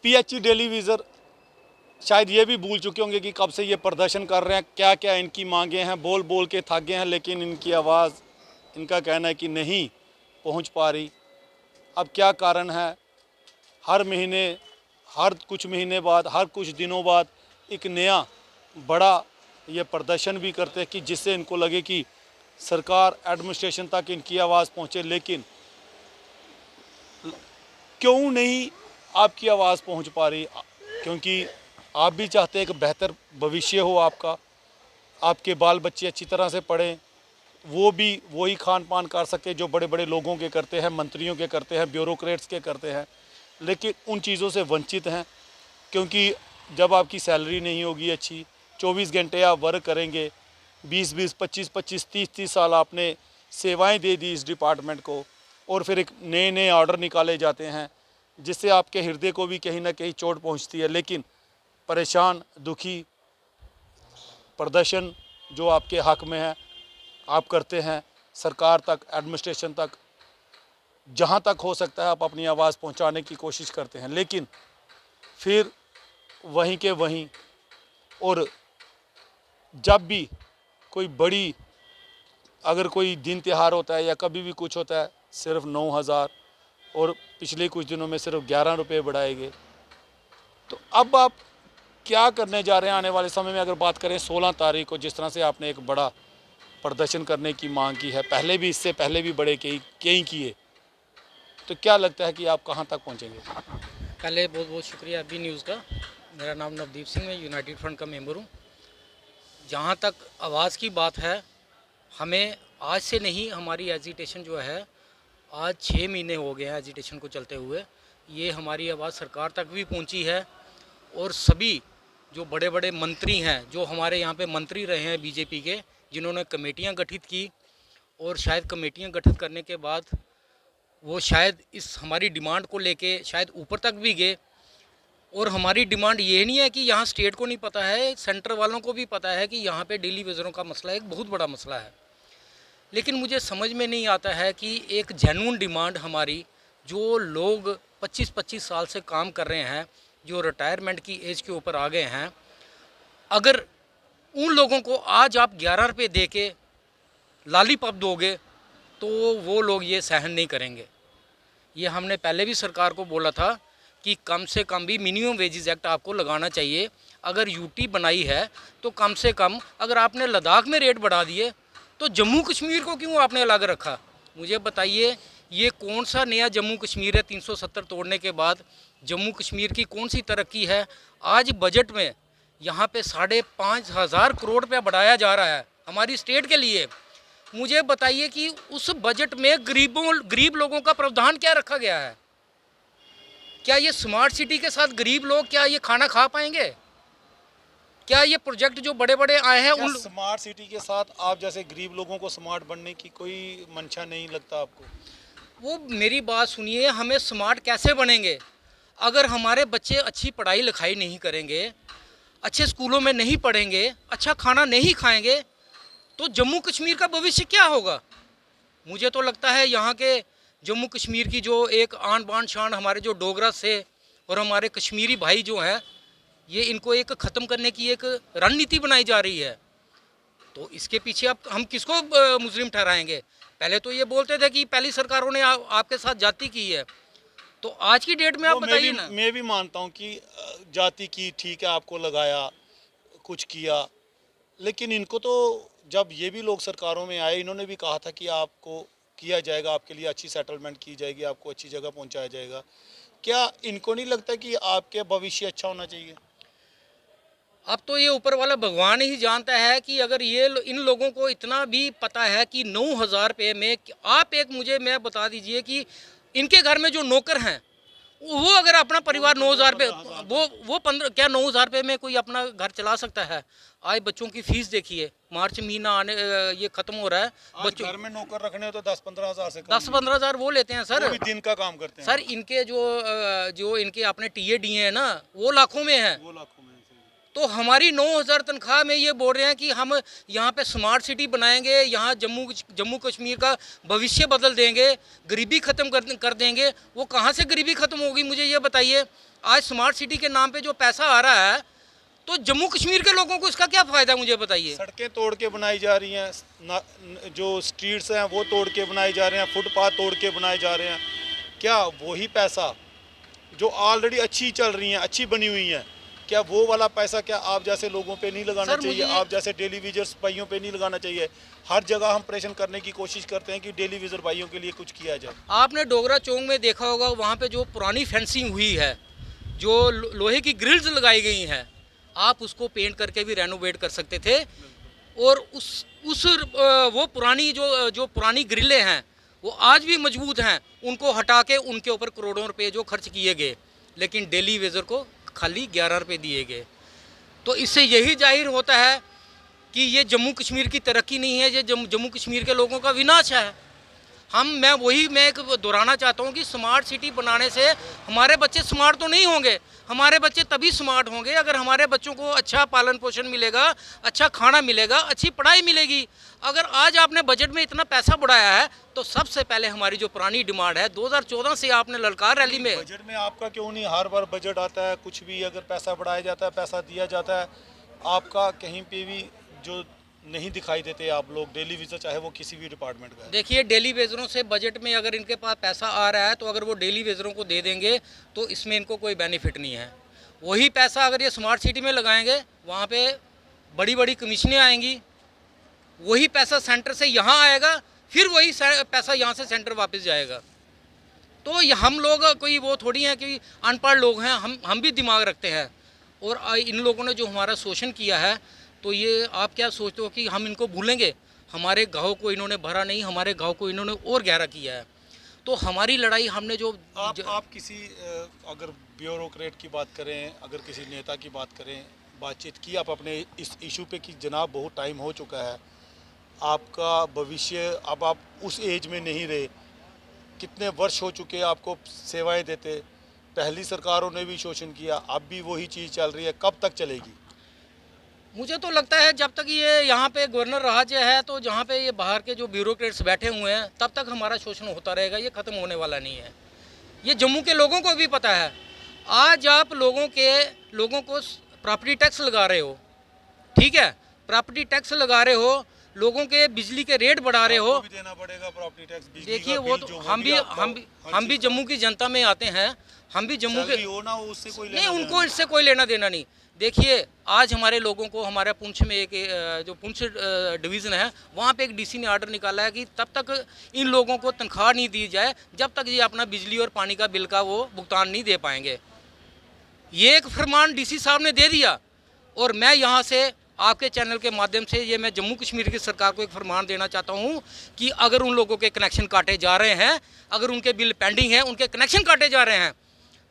PHE daily विज़र शायद ये भी भूल चुके होंगे कि कब से ये प्रदर्शन कर रहे हैं, क्या क्या इनकी मांगे हैं, बोल बोल के थक गए हैं, लेकिन इनकी आवाज़, इनका कहना है कि नहीं पहुंच पा रही। अब क्या कारण है? हर महीने, हर कुछ महीने बाद, हर कुछ दिनों बाद एक नया बड़ा ये प्रदर्शन भी करते हैं कि जिससे इनको लगे कि सरकार एडमिनिस्ट्रेशन तक इनकी आवाज़ पहुँचे। लेकिन क्यों नहीं आपकी आवाज़ पहुँच पा रही? क्योंकि आप भी चाहते हैं एक बेहतर भविष्य हो आपका, आपके बाल बच्चे अच्छी तरह से पढ़ें, वो भी वही खान पान कर सके जो बड़े बड़े लोगों के करते हैं, मंत्रियों के करते हैं, ब्यूरोक्रेट्स के करते हैं, लेकिन उन चीज़ों से वंचित हैं। क्योंकि जब आपकी सैलरी नहीं होगी अच्छी, 24 घंटे आप वर्क करेंगे, 20-20, 25-25, 30-30 साल आपने सेवाएं दे दी इस डिपार्टमेंट को, और फिर एक नए नए ऑर्डर निकाले जाते हैं जिससे आपके हृदय को भी कहीं ना कहीं चोट पहुंचती है। लेकिन परेशान, दुखी प्रदर्शन जो आपके हक में है आप करते हैं, सरकार तक, एडमिनिस्ट्रेशन तक, जहां तक हो सकता है आप अपनी आवाज़ पहुंचाने की कोशिश करते हैं, लेकिन फिर वहीं के वहीं। और जब भी कोई बड़ी, अगर कोई दिन त्यौहार होता है या कभी भी कुछ होता है, सिर्फ 9,000 और पिछले कुछ दिनों में सिर्फ 11 रुपये बढ़ाए गए। तो अब आप क्या करने जा रहे हैं आने वाले समय में? अगर बात करें 16 तारीख को, जिस तरह से आपने एक बड़ा प्रदर्शन करने की मांग की है, पहले भी, इससे पहले भी बड़े कई किए, तो क्या लगता है कि आप कहां तक पहुंचेंगे? पहले बहुत बहुत शुक्रिया अभी न्यूज़ का। मेरा नाम नवदीप सिंह, मैं यूनाइटेड फ्रंट का मेंबर हूँ। जहाँ तक आवाज़ की बात है, हमें आज से नहीं, हमारी एजिटेशन जो है आज 6 महीने हो गए हैं एजिटेशन को चलते हुए। ये हमारी आवाज़ सरकार तक भी पहुँची है, और सभी जो बड़े बड़े मंत्री हैं, जो हमारे यहाँ पे मंत्री रहे हैं बीजेपी के, जिन्होंने कमेटियाँ गठित की, और शायद कमेटियाँ गठित करने के बाद वो शायद इस हमारी डिमांड को लेके शायद ऊपर तक भी गए। और हमारी डिमांड ये नहीं है कि यहाँ स्टेट को नहीं पता है, सेंटर वालों को भी पता है कि यहाँ पे डेली वेजरों का मसला एक बहुत बड़ा मसला है। लेकिन मुझे समझ में नहीं आता है कि एक जेन्युइन डिमांड हमारी, जो लोग 25-25 साल से काम कर रहे हैं, जो रिटायरमेंट की एज के ऊपर आ गए हैं, अगर उन लोगों को आज आप 11 रुपये दे के लालीपॉप दोगे तो वो लोग ये सहन नहीं करेंगे। ये हमने पहले भी सरकार को बोला था कि कम से कम भी मिनिमम वेजेस एक्ट आपको लगाना चाहिए। अगर यूटी बनाई है तो कम से कम, अगर आपने लद्दाख में रेट बढ़ा दिए तो जम्मू कश्मीर को क्यों आपने अलग रखा? मुझे बताइए, ये कौन सा नया जम्मू कश्मीर है? 370 तोड़ने के बाद जम्मू कश्मीर की कौन सी तरक्की है? आज बजट में यहाँ पे 5,500 करोड़ रुपया बढ़ाया जा रहा है हमारी स्टेट के लिए। मुझे बताइए कि उस बजट में गरीब लोगों का प्रावधान क्या रखा गया है? क्या ये स्मार्ट सिटी के साथ गरीब लोग क्या ये खाना खा पाएंगे? क्या ये प्रोजेक्ट जो बड़े बड़े आए हैं उन स्मार्ट सिटी के साथ आप जैसे गरीब लोगों को स्मार्ट बनने की कोई मंशा नहीं लगता आपको? वो मेरी बात सुनिए, हमें स्मार्ट कैसे बनेंगे अगर हमारे बच्चे अच्छी पढ़ाई लिखाई नहीं करेंगे, अच्छे स्कूलों में नहीं पढ़ेंगे, अच्छा खाना नहीं खाएंगे, तो जम्मू कश्मीर का भविष्य क्या होगा? मुझे तो लगता है यहाँ के जम्मू कश्मीर की जो एक आन बान शान हमारे जो डोगरा से और हमारे कश्मीरी भाई जो हैं, ये इनको एक ख़त्म करने की एक रणनीति बनाई जा रही है। तो इसके पीछे अब हम किसको मुजरिम ठहराएंगे? पहले तो ये बोलते थे कि पहली सरकारों ने आपके साथ जाति की है, तो आज की डेट में आप बताइए ना। मैं भी मानता हूँ कि जाति की, ठीक है, आपको लगाया, कुछ किया, लेकिन इनको तो जब ये भी लोग सरकारों में आए, इन्होंने भी कहा था कि आपको किया जाएगा, आपके लिए अच्छी सेटलमेंट की जाएगी, आपको अच्छी जगह पहुंचाया जाएगा। क्या इनको नहीं लगता कि आपके भविष्य अच्छा होना चाहिए? अब तो ये ऊपर वाला भगवान ही जानता है कि अगर ये इन लोगों को इतना भी पता है कि 9,000 रुपये में आप एक मुझे मैं बता दीजिए कि इनके घर में जो नौकर हैं, वो अगर अपना परिवार 9,000 रुपये, वो 15 क्या 9,000 रुपये में कोई अपना घर चला सकता है? आज बच्चों की फीस देखिए, मार्च महीना आने ये ख़त्म हो रहा है, बच्चों घर में नौकर रखने हो तो 10-15 हज़ार से 10-15 हज़ार वो लेते हैं सर। वो भी दिन का काम करते हैं सर इनके जो इनके अपने टीए डी हैं ना, वो लाखों में हैं। वो लाखों में। तो हमारी 9,000 तनख्वाह में ये बोल रहे हैं कि हम यहाँ पे स्मार्ट सिटी बनाएंगे, यहाँ जम्मू कश्मीर का भविष्य बदल देंगे, गरीबी ख़त्म कर देंगे। वो कहाँ से गरीबी ख़त्म होगी मुझे ये बताइए? आज स्मार्ट सिटी के नाम पे जो पैसा आ रहा है, तो जम्मू कश्मीर के लोगों को इसका क्या फ़ायदा है, मुझे बताइए। सड़कें तोड़ के बनाई जा रही हैं, जो स्ट्रीट्स हैं वो तोड़ के बनाए जा रहे हैं, फुटपाथ तोड़ के बनाए जा रहे हैं। क्या वही पैसा जो ऑलरेडी अच्छी चल रही हैं, अच्छी बनी हुई हैं, क्या वो वाला पैसा क्या आप जैसे लोगों पे नहीं लगाना चाहिए? आप जैसे डेली विजर्स भाइयों पे नहीं लगाना चाहिए? हर जगह हम प्रेशर करने की कोशिश करते हैं कि डेली विजर भाइयों के लिए कुछ किया जाए। आपने डोगरा चौक में देखा होगा, वहाँ पे जो पुरानी फेंसिंग हुई है, जो लोहे की ग्रिल्स लगाई गई हैं, आप उसको पेंट करके भी रेनोवेट कर सकते थे। और वो पुरानी जो पुरानी ग्रिलें हैं वो आज भी मजबूत हैं, उनको हटा के उनके ऊपर करोड़ों रुपए जो खर्च किए गए, लेकिन डेली वेजर को खाली 11 रुपये दिए गए। तो इससे यही जाहिर होता है कि ये जम्मू कश्मीर की तरक्की नहीं है, ये जम्मू कश्मीर के लोगों का विनाश है। मैं एक दोहराना चाहता हूँ कि स्मार्ट सिटी बनाने से हमारे बच्चे स्मार्ट तो नहीं होंगे। हमारे बच्चे तभी स्मार्ट होंगे अगर हमारे बच्चों को अच्छा पालन पोषण मिलेगा, अच्छा खाना मिलेगा, अच्छी पढ़ाई मिलेगी। अगर आज आपने बजट में इतना पैसा बढ़ाया है, तो सबसे पहले हमारी जो पुरानी डिमांड है 2014 से आपने ललकार रैली में, बजट में आपका क्यों नहीं हर बार बजट आता है, कुछ भी अगर पैसा बढ़ाया जाता है, पैसा दिया जाता है, आपका कहीं पे भी जो नहीं दिखाई देते आप लोग डेली वेजर, चाहे वो किसी भी डिपार्टमेंट का है। देखिए, डेली वेजरों से बजट में अगर इनके पास पैसा आ रहा है, तो अगर वो डेली वेजरों को दे देंगे तो इसमें इनको कोई बेनिफिट नहीं है। वही पैसा अगर ये स्मार्ट सिटी में लगाएंगे, वहाँ पे बड़ी बड़ी कमीशनें आएंगी, वही पैसा सेंटर से यहाँ आएगा, फिर वही पैसा यहाँ से सेंटर वापस जाएगा। तो ये हम लोग कोई वो थोड़ी हैं कि अनपढ़ लोग हैं, हम भी दिमाग रखते हैं। और इन लोगों ने जो हमारा शोषण किया है, तो ये आप क्या सोचते हो कि हम इनको भूलेंगे? हमारे गाँव को इन्होंने भरा नहीं, हमारे गाँव को इन्होंने और गहरा किया है। तो हमारी लड़ाई हमने जो आप किसी अगर ब्यूरोक्रेट की बात करें, अगर किसी नेता की बात करें, बातचीत की आप अपने इस इशू पे कि जनाब बहुत टाइम हो चुका है, आपका भविष्य, अब आप उस एज में नहीं रहे, कितने वर्ष हो चुके आपको सेवाएं देते, पहली सरकारों ने भी शोषण किया, अब भी वही चीज़ चल रही है, कब तक चलेगी? मुझे तो लगता है जब तक ये यहाँ पे गवर्नर राज्य है, तो जहाँ पे ये बाहर के जो ब्यूरोक्रेट्स बैठे हुए हैं, तब तक हमारा शोषण होता रहेगा, ये ख़त्म होने वाला नहीं है। ये जम्मू के लोगों को भी पता है। आज आप लोगों को प्रॉपर्टी टैक्स लगा रहे हो, ठीक है, प्रॉपर्टी टैक्स लगा रहे हो, लोगों के बिजली के रेट बढ़ा रहे हो, भी देना पड़ेगा प्रॉपर्टी टैक्स। देखिए वो तो हम भी जम्मू की जनता में आते हैं, हम भी जम्मू के हो ना, उससे कोई नहीं, उनको इससे कोई लेना देना नहीं। देखिए, आज हमारे लोगों को, हमारे पुंछ में एक जो पुंछ डिवीज़न है, वहाँ पे एक डीसी ने आर्डर निकाला है कि तब तक इन लोगों को तनख्वाह नहीं दी जाए जब तक ये अपना बिजली और पानी का बिल का वो भुगतान नहीं दे पाएंगे। ये एक फरमान डीसी साहब ने दे दिया। और मैं यहाँ से आपके चैनल के माध्यम से ये मैं जम्मू कश्मीर की सरकार को एक फरमान देना चाहता हूँ कि अगर उन लोगों के कनेक्शन काटे जा रहे हैं, अगर उनके बिल पेंडिंग हैं, उनके कनेक्शन काटे जा रहे हैं,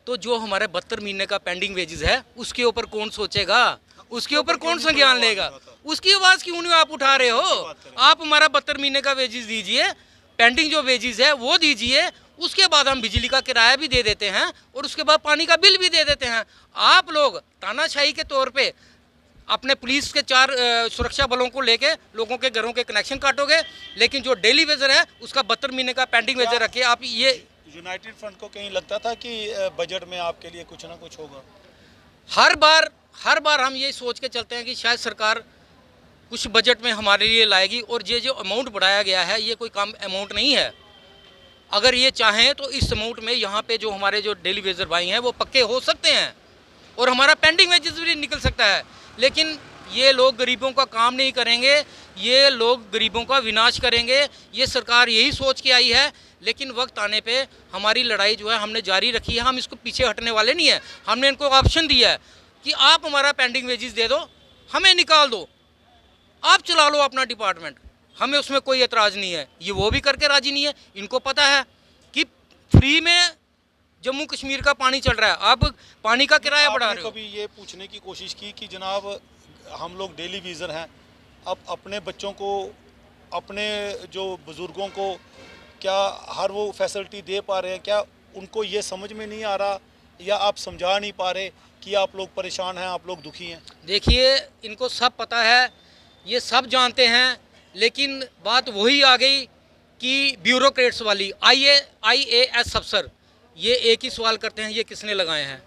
तो जो हमारे 72 महीने का पेंडिंग वेजेस है, उसके ऊपर कौन सोचेगा, उसके ऊपर कौन संज्ञान लेगा? उसकी आवाज़ क्यों नहीं आप उठा रहे हो? आप हमारा 72 महीने का वेजेस दीजिए, पेंडिंग जो वेजेस है वो दीजिए, उसके बाद हम बिजली का किराया भी दे देते हैं और उसके बाद पानी का बिल भी दे देते हैं। आप लोग तानाशाही के तौर पे अपने पुलिस के 4 सुरक्षा बलों को लेके लोगों के घरों के कनेक्शन काटोगे, लेकिन जो डेली वेजर है उसका 72 महीने का पेंडिंग वेजर रखिए। आप ये यूनाइटेड फ्रंट को कहीं लगता था कि बजट में आपके लिए कुछ ना कुछ होगा? हर बार हम ये सोच के चलते हैं कि शायद सरकार कुछ बजट में हमारे लिए लाएगी, और ये जो अमाउंट बढ़ाया गया है ये कोई कम अमाउंट नहीं है। अगर ये चाहें तो इस अमाउंट में यहाँ पे जो हमारे जो डेली वेजर भाई हैं वो पक्के हो सकते हैं और हमारा पेंडिंग वेजेस भी निकल सकता है। लेकिन ये लोग गरीबों का काम नहीं करेंगे, ये लोग गरीबों का विनाश करेंगे। ये सरकार यही सोच के आई है, लेकिन वक्त आने पे हमारी लड़ाई जो है हमने जारी रखी है, हम इसको पीछे हटने वाले नहीं है। हमने इनको ऑप्शन दिया है कि आप हमारा पेंडिंग वेजेस दे दो, हमें निकाल दो, आप चला लो अपना डिपार्टमेंट, हमें उसमें कोई एतराज़ नहीं है। ये वो भी करके राजी नहीं है। इनको पता है कि फ्री में जम्मू कश्मीर का पानी चल रहा है, अब पानी का किराया बढ़ा रहे हो। कभी ये पूछने की कोशिश की कि जनाब हम लोग डेली वीज़र हैं, अब अपने बच्चों को, अपने जो बुज़ुर्गों को क्या हर वो फैसिलिटी दे पा रहे हैं? क्या उनको ये समझ में नहीं आ रहा, या आप समझा नहीं पा रहे कि आप लोग परेशान हैं, आप लोग दुखी हैं? देखिए, इनको सब पता है, ये सब जानते हैं, लेकिन बात वही आ गई कि ब्यूरोक्रेट्स वाली। IAS अफसर ये एक ही सवाल करते हैं, ये किसने लगाए हैं?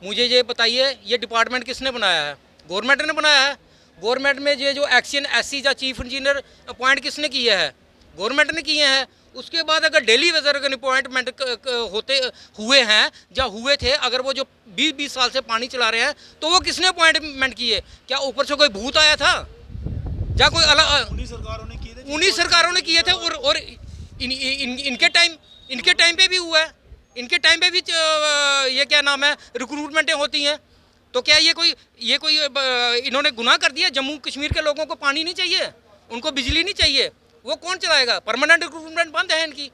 मुझे ये बताइए, ये डिपार्टमेंट किसने बनाया है? गवर्नमेंट ने बनाया है। गवर्नमेंट में ये जो एक्शन एससी या चीफ इंजीनियर अपॉइंट किसने किए हैं? गवर्नमेंट ने किए हैं। उसके बाद अगर डेली वेजर अगर अपॉइंटमेंट होते हुए हैं या हुए थे, अगर वो जो 20-20 साल से पानी चला रहे हैं, तो वो किसने अपॉइंटमेंट किए? क्या ऊपर से कोई भूत आया था या कोई अलग? उन्हीं सरकारों ने किए थे, उन्हीं सरकारों ने किए थे। और इनके टाइम पे भी हुआ है। इनके टाइम पे भी ये क्या नाम है, रिक्रूटमेंटें होती हैं। तो क्या ये कोई इन्होंने गुनाह कर दिया? जम्मू कश्मीर के लोगों को पानी नहीं चाहिए, उनको बिजली नहीं चाहिए, वो कौन चलाएगा? परमानेंट रिक्रूटमेंट बंद है इनकी।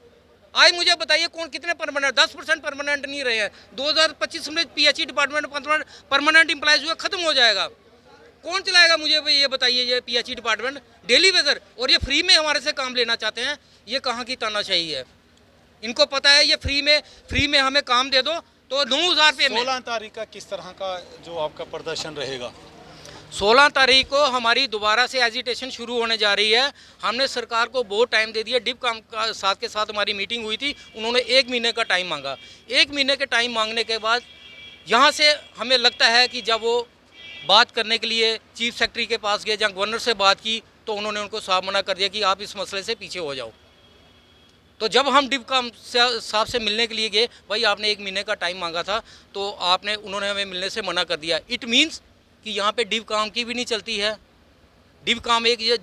आज मुझे बताइए कौन कितने परमानेंट? 10% परमानेंट नहीं रहे हैं। 2025 में पीएचई डिपार्टमेंट परमानेंट एम्प्लॉयज हुआ खत्म हो जाएगा। कौन चलाएगा मुझे ये बताइए? ये पीएचई डिपार्टमेंट डेली वेजर, और ये फ्री में हमारे से काम लेना चाहते हैं। ये कहाँ की तानाशाही है? इनको पता है ये फ्री में हमें काम दे दो तो 9,000 रुपये में। 16 तारीख का किस तरह का जो आपका प्रदर्शन रहेगा? 16 तारीख को हमारी दोबारा से एजिटेशन शुरू होने जा रही है। हमने सरकार को बहुत टाइम दे दिया। डिप काम का साथ के साथ हमारी मीटिंग हुई थी, उन्होंने 1 महीने का टाइम मांगा। 1 महीने के टाइम मांगने के बाद यहाँ से हमें लगता है कि जब वो बात करने के लिए चीफ सेक्रेटरी के पास गए, जहाँ गवर्नर से बात की, तो उन्होंने उनको साफ मना कर दिया कि आप इस मसले से पीछे हो जाओ। तो जब हम डिप काम साहब से मिलने के लिए गए, भाई आपने 1 महीने का टाइम मांगा था, तो उन्होंने हमें मिलने से मना कर दिया। इट मीन्स कि यहाँ पे डिप काम की भी नहीं चलती है। डिप काम एक ये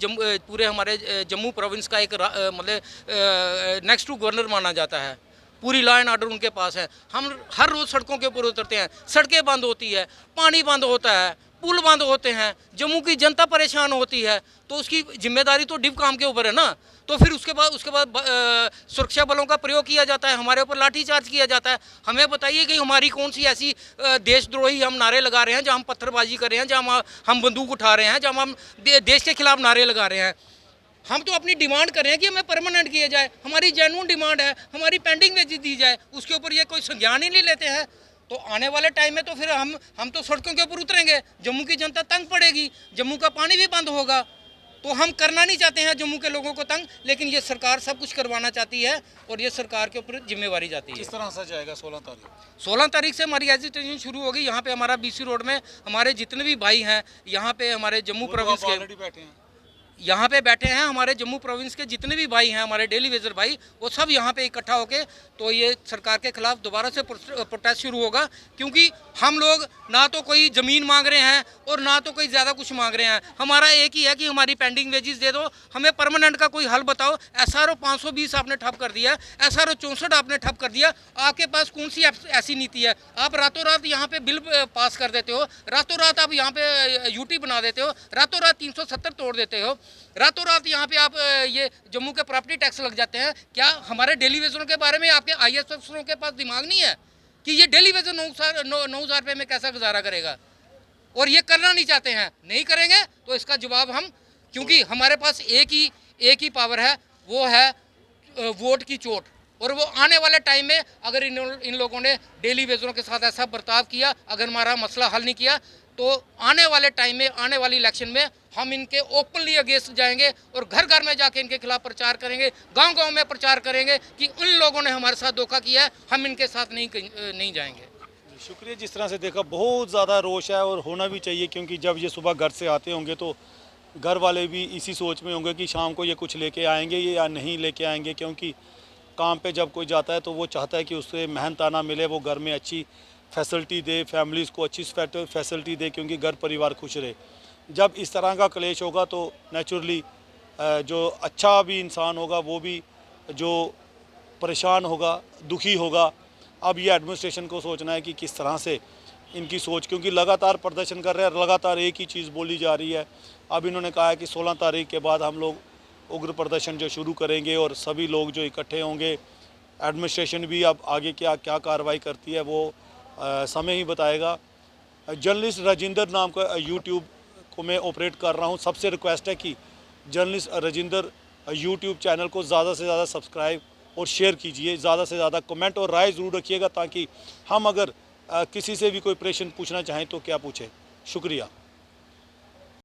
पूरे हमारे जम्मू प्रोविंस का एक मतलब नेक्स्ट टू गवर्नर माना जाता है। पूरी लॉ एंड ऑर्डर उनके पास है। हम हर रोज़ सड़कों के ऊपर उतरते हैं, सड़कें बंद होती है, पानी बंद होता है, पुल बंद होते हैं, जम्मू की जनता परेशान होती है। तो उसकी जिम्मेदारी तो डिप काम के ऊपर है ना। तो फिर उसके बाद सुरक्षा बलों का प्रयोग किया जाता है, हमारे ऊपर लाठीचार्ज किया जाता है। हमें बताइए कि हमारी कौन सी ऐसी देशद्रोही हम नारे लगा रहे हैं, जहाँ हम पत्थरबाजी कर रहे हैं, जहाँ हम बंदूक उठा रहे हैं, जहाँ हम देश के खिलाफ नारे लगा रहे हैं। हम तो अपनी डिमांड कर रहे हैं कि हमें परमानेंट किया जाए। हमारी जेन्युइन डिमांड है, हमारी पेंडिंग वेजेस दी जाए। उसके ऊपर ये कोई संज्ञान ही नहीं लेते हैं। तो आने वाले टाइम में तो फिर हम तो सड़कों के ऊपर उतरेंगे, जम्मू की जनता तंग पड़ेगी, जम्मू का पानी भी बंद होगा। तो हम करना नहीं चाहते हैं जम्मू के लोगों को तंग, लेकिन ये सरकार सब कुछ करवाना चाहती है और ये सरकार के ऊपर जिम्मेवारी जाती है। किस तरह से जाएगा 16 तारीख? 16 तारीख से हमारी एजिटेशन शुरू होगी। यहाँ पे हमारा बीसी रोड में हमारे जितने भी भाई हैं, यहाँ पे हमारे जम्मू प्रोविंस के बैठे हैं, यहाँ पे बैठे हैं, हमारे जम्मू प्रोविंस के जितने भी भाई हैं, हमारे डेली वेजर भाई, वो सब यहाँ पे इकट्ठा होके तो ये सरकार के खिलाफ दोबारा से प्रोटेस्ट शुरू होगा। क्योंकि हम लोग ना तो कोई ज़मीन मांग रहे हैं और ना तो कोई ज़्यादा कुछ मांग रहे हैं। हमारा एक ही है कि हमारी पेंडिंग वेजेस दे दो, हमें परमानेंट का कोई हल बताओ। SRO 520 आपने ठप कर दिया, SRO 64 आपने ठप कर दिया। आपके पास कौन सी ऐसी नीति है? आप रातों रात यहाँ पे बिल पास कर देते हो, रातों रात आप यहाँ पे यूटी बना देते हो, रातों रात 370 तोड़ देते हो, रातों रात यहाँ पे आप ये जम्मू के प्रॉपर्टी टैक्स लग जाते हैं। क्या हमारे डेली वेजरों के बारे में आपके IAS अफसरों के पास दिमाग नहीं है कि ये डेली वेजर 9,000 रुपये में कैसा गुजारा करेगा? और ये करना नहीं चाहते हैं, नहीं करेंगे तो इसका जवाब हम, क्योंकि हमारे पास एक ही पावर है, वो है वोट की चोट। और वो आने वाले टाइम में अगर इन लोगों ने डेली वेजरों के साथ ऐसा बर्ताव किया, अगर हमारा मसला हल नहीं किया, तो आने वाले टाइम में, आने वाली इलेक्शन में हम इनके ओपनली अगेंस्ट जाएंगे और घर घर में जाके इनके खिलाफ प्रचार करेंगे, गांव-गांव में प्रचार करेंगे कि उन लोगों ने हमारे साथ धोखा किया है, हम इनके साथ नहीं जाएंगे। शुक्रिया। जिस तरह से देखा, बहुत ज़्यादा रोष है और होना भी चाहिए, क्योंकि जब ये सुबह घर से आते होंगे तो घर वाले भी इसी सोच में होंगे कि शाम को ये कुछ लेके आएंगे या नहीं लेके आएंगे। क्योंकि काम पे जब कोई जाता है तो वो चाहता है कि उससे मेहनताना मिले, वो घर में अच्छी फैसिलिटी दे, फैमिलीज़ को अच्छी फैसिलिटी दे, क्योंकि घर परिवार खुश रहे। जब इस तरह का क्लेश होगा तो नेचुरली जो अच्छा भी इंसान होगा वो भी जो परेशान होगा, दुखी होगा। अब ये एडमिनिस्ट्रेशन को सोचना है कि किस तरह से इनकी सोच, क्योंकि लगातार प्रदर्शन कर रहे हैं, लगातार एक ही चीज़ बोली जा रही है। अब इन्होंने कहा है कि 16 तारीख के बाद हम लोग उग्र प्रदर्शन जो शुरू करेंगे और सभी लोग जो इकट्ठे होंगे। एडमिनिस्ट्रेशन भी अब आगे क्या कार्रवाई करती है वो समय ही बताएगा। जर्नलिस्ट राजिंदर नाम का यूट्यूब को मैं ऑपरेट कर रहा हूं। सबसे रिक्वेस्ट है कि जर्नलिस्ट राजिंदर यूट्यूब चैनल को ज़्यादा से ज़्यादा सब्सक्राइब और शेयर कीजिए, ज़्यादा से ज़्यादा कमेंट और राय ज़रूर रखिएगा, ताकि हम अगर किसी से भी कोई प्रश्न पूछना चाहें तो क्या पूछें। शुक्रिया।